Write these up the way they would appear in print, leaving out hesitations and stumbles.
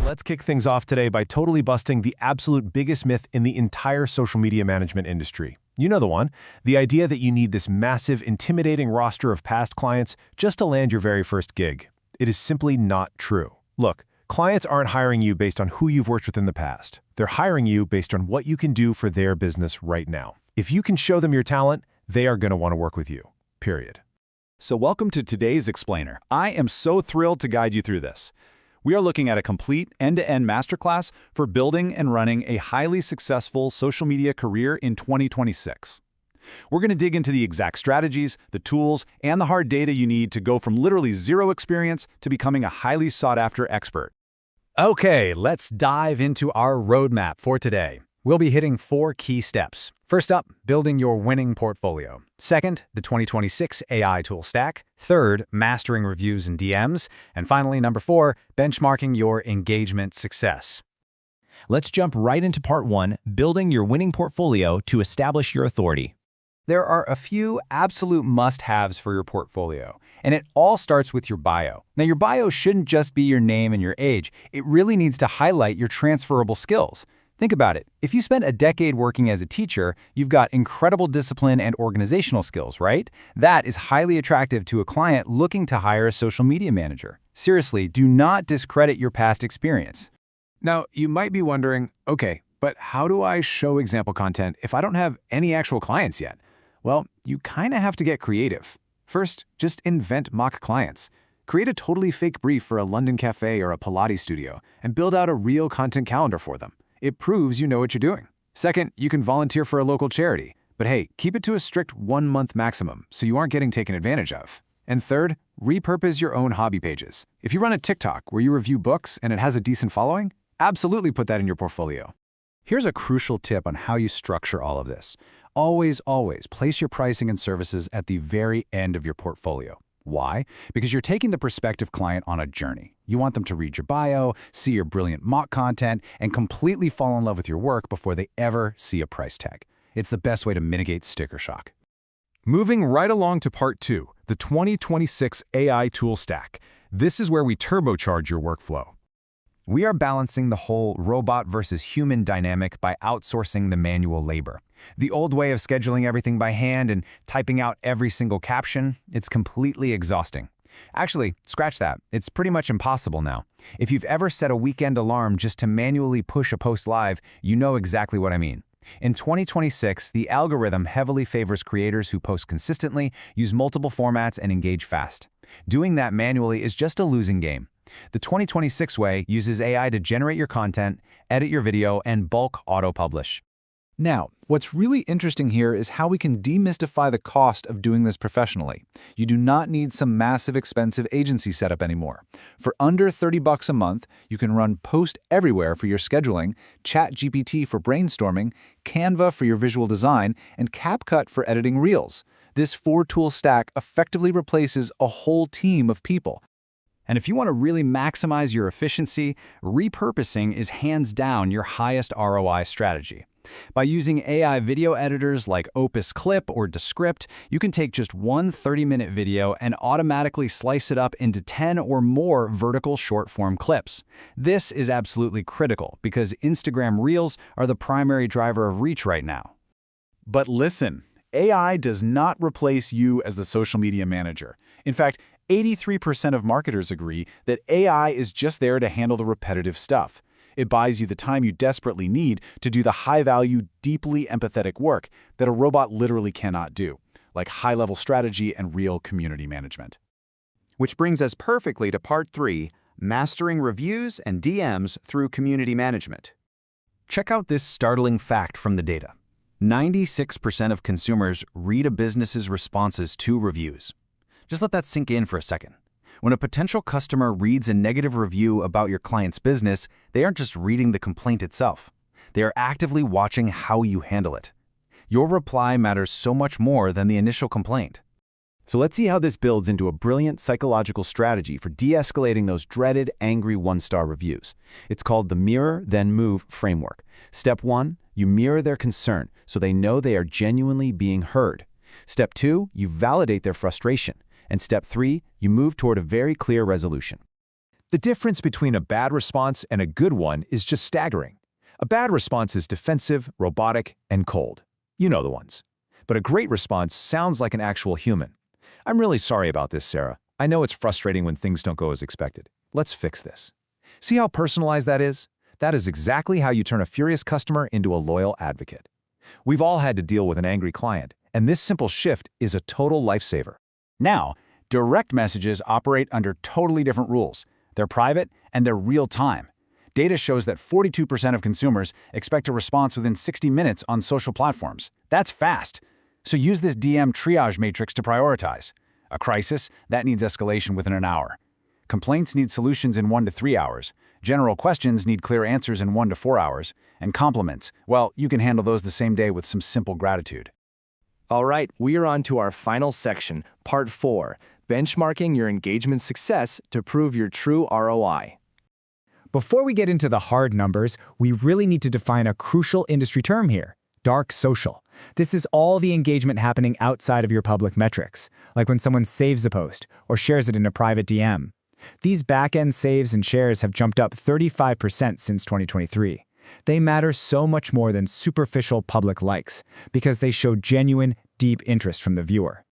Let's kick things off today by totally busting the absolute biggest myth in the entire social media management industry. You know the one, the idea that you need this massive, intimidating roster of past clients just to land your very first gig. It is simply not true. Look, clients aren't hiring you based on who you've worked with in the past. They're hiring you based on what you can do for their business right now. If you can show them your talent, they are going to want to work with you, period. So welcome to today's Explainer. I am so thrilled to guide you through this. We are looking at a complete end-to-end masterclass for building and running a highly successful social media career in 2026. We're going to dig into the exact strategies, the tools, and the hard data you need to go from literally zero experience to becoming a highly sought-after expert. Okay, let's dive into our roadmap for today. We'll be hitting 4 key steps. First up, building your winning portfolio. Second, the 2026 AI tool stack. Third, mastering reviews and DMs. And finally, number 4, benchmarking your engagement success. Let's jump right into part 1, building your winning portfolio to establish your authority. There are a few absolute must-haves for your portfolio, and it all starts with your bio. Now, your bio shouldn't just be your name and your age. It really needs to highlight your transferable skills. Think about it. If you spent a decade working as a teacher, you've got incredible discipline and organizational skills, right? That is highly attractive to a client looking to hire a social media manager. Seriously, do not discredit your past experience. Now, you might be wondering, okay, but how do I show example content if I don't have any actual clients yet? Well, you kind of have to get creative. First, just invent mock clients. Create a totally fake brief for a London cafe or a Pilates studio and build out a real content calendar for them. It proves you know what you're doing. Second, you can volunteer for a local charity. But hey, keep it to a strict 1-month maximum so you aren't getting taken advantage of. And third, repurpose your own hobby pages. If you run a TikTok where you review books and it has a decent following, absolutely put that in your portfolio. Here's a crucial tip on how you structure all of this. Always place your pricing and services at the very end of your portfolio. Why? Because you're taking the prospective client on a journey. You want them to read your bio, see your brilliant mock content, and completely fall in love with your work before they ever see a price tag. It's the best way to mitigate sticker shock. Moving right along to part 2, the 2026 AI tool stack. This is where we turbocharge your workflow. We are balancing the whole robot versus human dynamic by outsourcing the manual labor. The old way of scheduling everything by hand and typing out every single caption, it's completely exhausting. Actually, scratch that. It's pretty much impossible now. If you've ever set a weekend alarm just to manually push a post live, you know exactly what I mean. In 2026, the algorithm heavily favors creators who post consistently, use multiple formats, and engage fast. Doing that manually is just a losing game. The 2026 way uses AI to generate your content, edit your video, and bulk auto-publish. Now, what's really interesting here is how we can demystify the cost of doing this professionally. You do not need some massive expensive agency setup anymore. For under $30 a month, you can run Post Everywhere for your scheduling, ChatGPT for brainstorming, Canva for your visual design, and CapCut for editing reels. This 4-tool stack effectively replaces a whole team of people. And if you want to really maximize your efficiency, repurposing is hands down your highest ROI strategy. By using AI video editors like Opus Clip or Descript, you can take just one 30-minute video and automatically slice it up into 10 or more vertical short-form clips. This is absolutely critical because Instagram Reels are the primary driver of reach right now. But listen, AI does not replace you as the social media manager. In fact, 83% of marketers agree that AI is just there to handle the repetitive stuff. It buys you the time you desperately need to do the high-value, deeply empathetic work that a robot literally cannot do, like high-level strategy and real community management. Which brings us perfectly to part 3, mastering reviews and DMs through community management. Check out this startling fact from the data. 96% of consumers read a business's responses to reviews. Just let that sink in for a second. When a potential customer reads a negative review about your client's business, they aren't just reading the complaint itself. They are actively watching how you handle it. Your reply matters so much more than the initial complaint. So let's see how this builds into a brilliant psychological strategy for de-escalating those dreaded, angry 1-star reviews. It's called the Mirror, Then Move framework. Step 1, you mirror their concern so they know they are genuinely being heard. Step 2, you validate their frustration. And step 3, you move toward a very clear resolution. The difference between a bad response and a good one is just staggering. A bad response is defensive, robotic, and cold. You know the ones. But a great response sounds like an actual human. I'm really sorry about this, Sarah. I know it's frustrating when things don't go as expected. Let's fix this. See how personalized that is? That is exactly how you turn a furious customer into a loyal advocate. We've all had to deal with an angry client, and this simple shift is a total lifesaver. Now, direct messages operate under totally different rules. They're private and they're real-time. Data shows that 42% of consumers expect a response within 60 minutes on social platforms. That's fast. So use this DM triage matrix to prioritize. A crisis, that needs escalation within an hour. Complaints need solutions in 1 to 3 hours. General questions need clear answers in 1 to 4 hours. And compliments, well, you can handle those the same day with some simple gratitude. All right, we are on to our final section, Part 4, benchmarking your engagement success to prove your true ROI. Before we get into the hard numbers, we really need to define a crucial industry term here: dark social. This is all the engagement happening outside of your public metrics, like when someone saves a post or shares it in a private DM. These back-end saves and shares have jumped up 35% since 2023. They matter so much more than superficial public likes because they show genuine, deep interest from the viewer.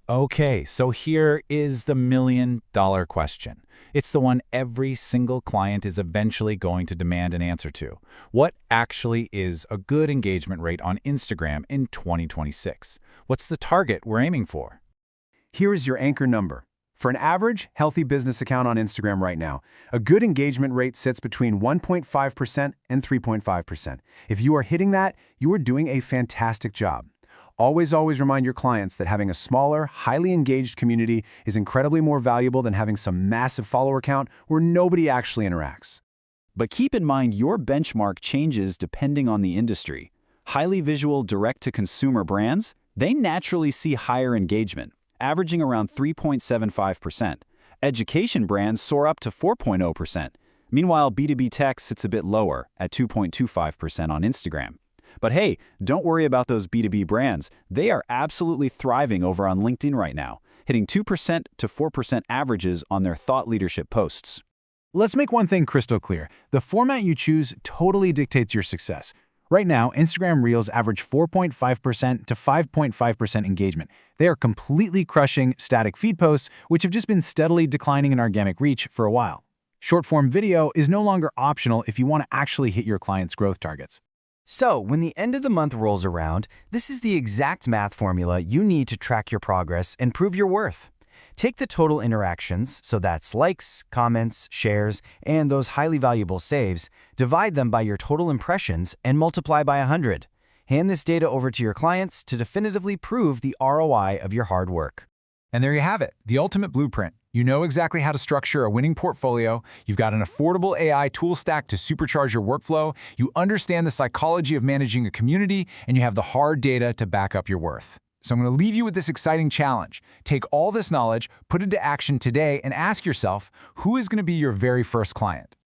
Okay, so here is the million-dollar question. It's the one every single client is eventually going to demand an answer to. What actually is a good engagement rate on Instagram in 2026? What's the target we're aiming for? Here is your anchor number. For an average, healthy business account on Instagram right now, a good engagement rate sits between 1.5% and 3.5%. If you are hitting that, you are doing a fantastic job. Always remind your clients that having a smaller, highly engaged community is incredibly more valuable than having some massive follower count where nobody actually interacts. But keep in mind your benchmark changes depending on the industry. Highly visual direct-to-consumer brands, they naturally see higher engagement, averaging around 3.75%. Education brands soar up to 4.0%. Meanwhile, B2B tech sits a bit lower at 2.25% on Instagram. But hey, don't worry about those B2B brands. They are absolutely thriving over on LinkedIn right now, hitting 2% to 4% averages on their thought leadership posts. Let's make one thing crystal clear. The format you choose totally dictates your success. Right now, Instagram Reels average 4.5% to 5.5% engagement. They are completely crushing static feed posts, which have just been steadily declining in organic reach for a while. Short-form video is no longer optional if you want to actually hit your clients' growth targets. So, when the end of the month rolls around, this is the exact math formula you need to track your progress and prove your worth. Take the total interactions, so that's likes, comments, shares, and those highly valuable saves, divide them by your total impressions, and multiply by 100. Hand this data over to your clients to definitively prove the ROI of your hard work. And there you have it, the ultimate blueprint. You know exactly how to structure a winning portfolio, you've got an affordable AI tool stack to supercharge your workflow, you understand the psychology of managing a community, and you have the hard data to back up your worth. So I'm going to leave you with this exciting challenge. Take all this knowledge, put it to action today, and ask yourself, who is going to be your very first client?